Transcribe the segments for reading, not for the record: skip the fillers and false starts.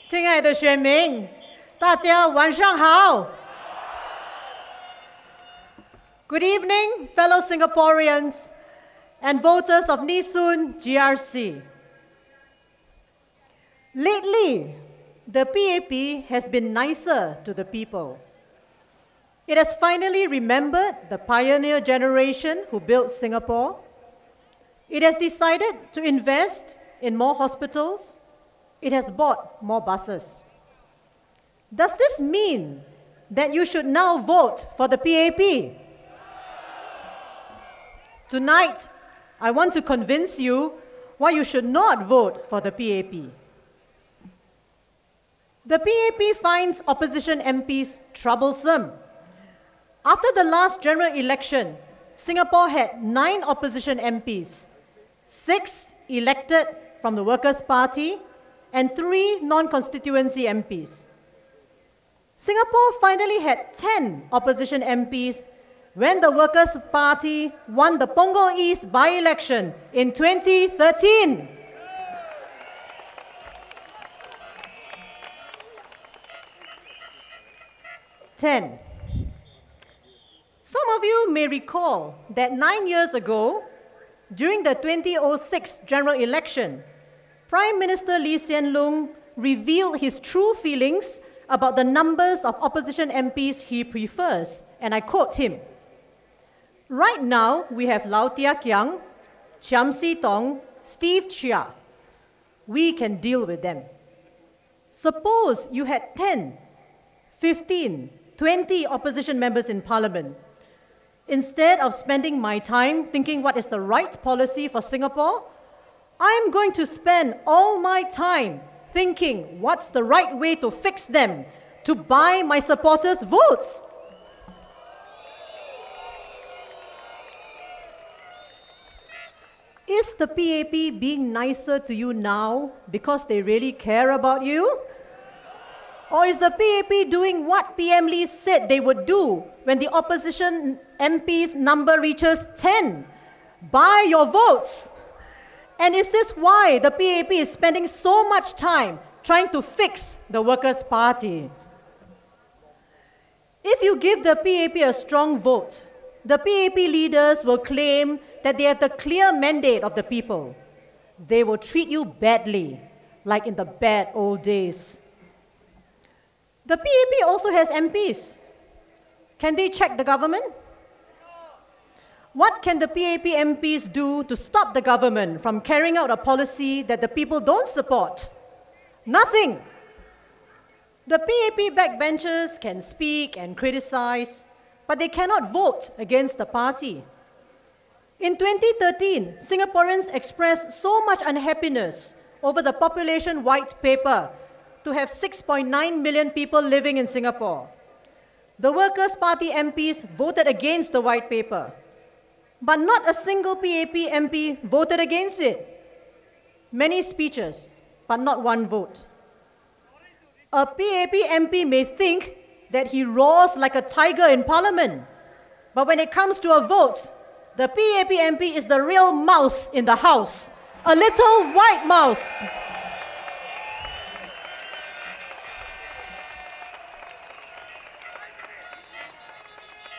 亲爱的选民，大家晚上好。Good evening, fellow Singaporeans and voters of Yishun GRC. Lately, the PAP has been nicer to the people. It has finally remembered the pioneer generation who built Singapore. It has decided to invest in more hospitals. It has bought more buses. Does this mean that you should now vote for the PAP? Tonight, I want to convince you why you should not vote for the PAP. The PAP finds opposition MPs troublesome. After the last general election, Singapore had 9 opposition MPs, 6 elected from the Workers' Party, and 3 non-constituency MPs. Singapore finally had 10 opposition MPs when the Workers' Party won the Punggol East by-election in 2013. Some of you may recall that 9 years ago, during the 2006 general election, Prime Minister Lee Hsien Loong revealed his true feelings about the numbers of opposition MPs he prefers, and I quote him, "Right now, we have Lau Tia Kiang, Chiam Si Tong, Steve Chia. We can deal with them. Suppose you had 10, 15, 20 opposition members in Parliament. Instead of spending my time thinking what is the right policy for Singapore, I'm going to spend all my time thinking what's the right way to fix them, to buy my supporters' votes." Is the PAP being nicer to you now because they really care about you? Or is the PAP doing what PM Lee said they would do when the opposition MP's number reaches 10? Buy your votes. And is this why the PAP is spending so much time trying to fix the Workers' Party? If you give the PAP a strong vote, the PAP leaders will claim that they have the clear mandate of the people. They will treat you badly, like in the bad old days. The PAP also has MPs. Can they check the government? What can the PAP MPs do to stop the government from carrying out a policy that the people don't support? Nothing. The PAP backbenchers can speak and criticize, but they cannot vote against the party. In 2013, Singaporeans expressed so much unhappiness over the population white paper to have 6.9 million people living in Singapore. The Workers' Party MPs voted against the white paper, but not a single PAP MP voted against it. Many speeches, but not one vote. A PAP MP may think that he roars like a tiger in Parliament, but when it comes to a vote, the PAP MP is the real mouse in the house, a little white mouse.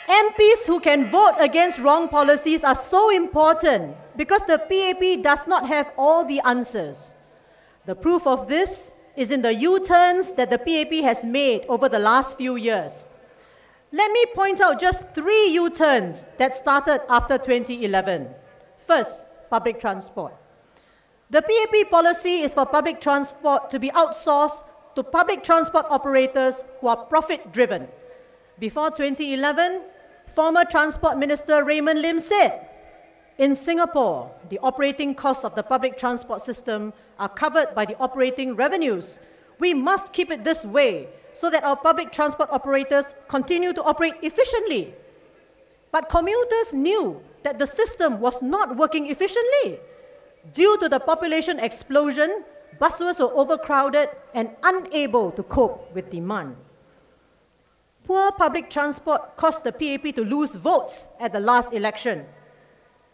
MPs who can vote against wrong policies are so important because the PAP does not have all the answers. The proof of this is in the U-turns that the PAP has made over the last few years. Let me point out just 3 U-turns that started after 2011. First, public transport. The PAP policy is for public transport to be outsourced to public transport operators who are profit-driven. Before 2011, former Transport Minister Raymond Lim said, "In Singapore, the operating costs of the public transport system are covered by the operating revenues. We must keep it this way so that our public transport operators continue to operate efficiently." But commuters knew that the system was not working efficiently. Due to the population explosion, buses were overcrowded and unable to cope with demand. Poor public transport caused the PAP to lose votes at the last election.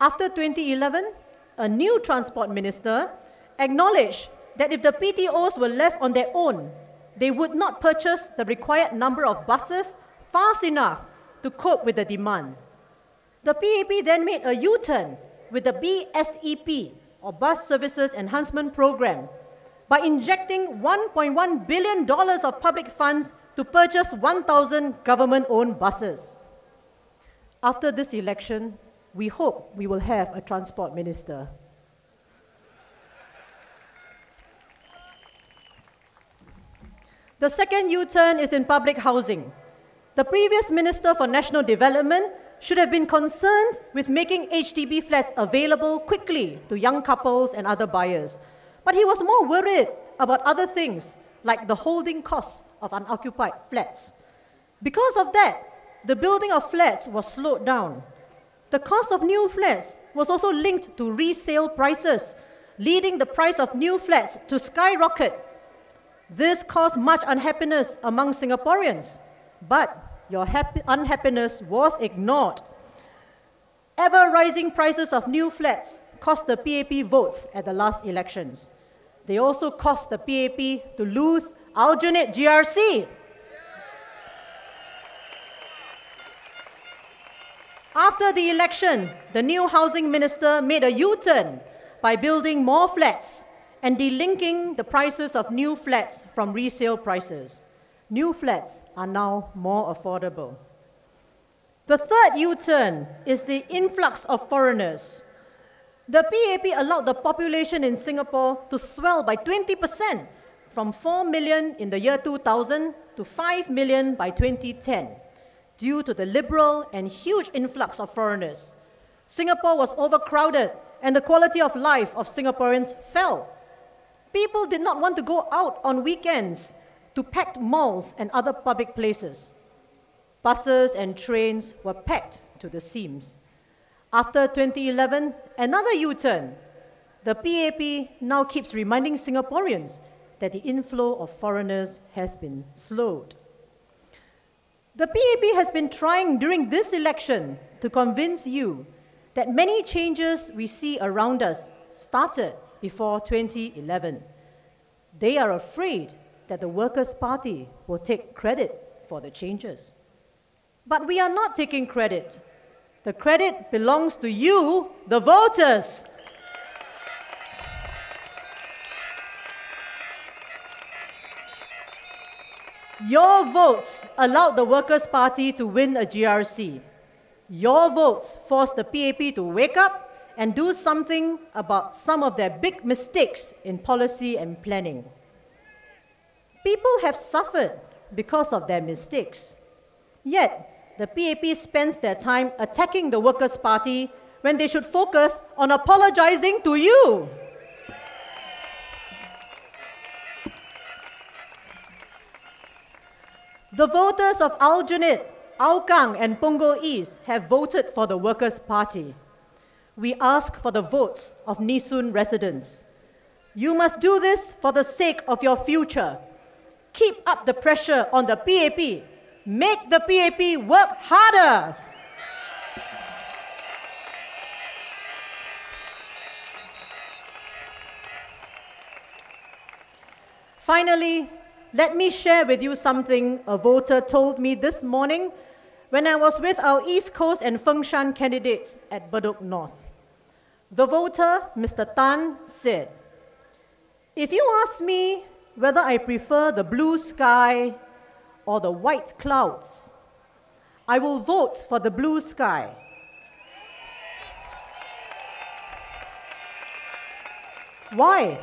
After 2011, a new transport minister acknowledged that if the PTOs were left on their own, they would not purchase the required number of buses fast enough to cope with the demand. The PAP then made a U-turn with the BSEP, or Bus Services Enhancement Program, by injecting $1.1 billion of public funds to purchase 1,000 government-owned buses. After this election, we hope we will have a transport minister. The second U-turn is in public housing. The previous Minister for National Development should have been concerned with making HDB flats available quickly to young couples and other buyers. But he was more worried about other things, like the holding costs of unoccupied flats. Because of that, the building of flats was slowed down. The cost of new flats was also linked to resale prices, leading the price of new flats to skyrocket. This caused much unhappiness among Singaporeans, but your unhappiness was ignored. Ever-rising prices of new flats cost the PAP votes at the last elections. They also cost the PAP to lose Aljunied GRC. After the election, the new housing minister made a U-turn by building more flats and delinking the prices of new flats from resale prices. New flats are now more affordable. The third U-turn is the influx of foreigners. The PAP allowed the population in Singapore to swell by 20%, from 4 million in the year 2000 to 5 million by 2010, due to the liberal and huge influx of foreigners. Singapore was overcrowded, and the quality of life of Singaporeans fell. People did not want to go out on weekends to packed malls and other public places. Buses and trains were packed to the seams. After 2011, another U-turn. The PAP now keeps reminding Singaporeans that the inflow of foreigners has been slowed. The PAP has been trying during this election to convince you that many changes we see around us started before 2011. They are afraid that the Workers' Party will take credit for the changes. But we are not taking credit. The credit belongs to you, the voters. Your votes allowed the Workers' Party to win a GRC. Your votes forced the PAP to wake up and do something about some of their big mistakes in policy and planning. People have suffered because of their mistakes. Yet, the PAP spends their time attacking the Workers' Party when they should focus on apologizing to you. The voters of Aljunied, Hougang, and Punggol East have voted for the Workers' Party. We ask for the votes of Nee Soon residents. You must do this for the sake of your future. Keep up the pressure on the PAP. Make the PAP work harder. Finally, let me share with you something a voter told me this morning when I was with our East Coast and Fengshan candidates at Bedok North. The voter, Mr. Tan, said, "If you ask me whether I prefer the blue sky or the white clouds, I will vote for the blue sky. Why?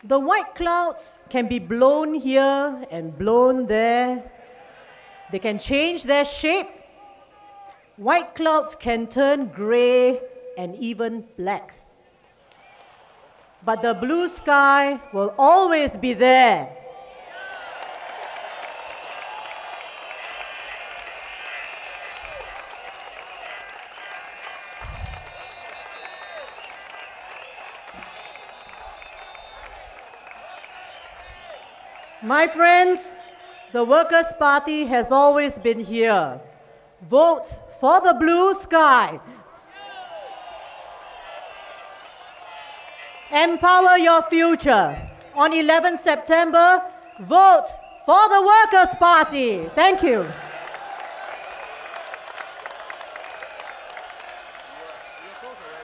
The white clouds can be blown here and blown there. They can change their shape. White clouds can turn gray and even black. But the blue sky will always be there." My friends, the Workers' Party has always been here. Vote for the blue sky. Empower your future. On 11 September, vote for the Workers' Party. Thank you.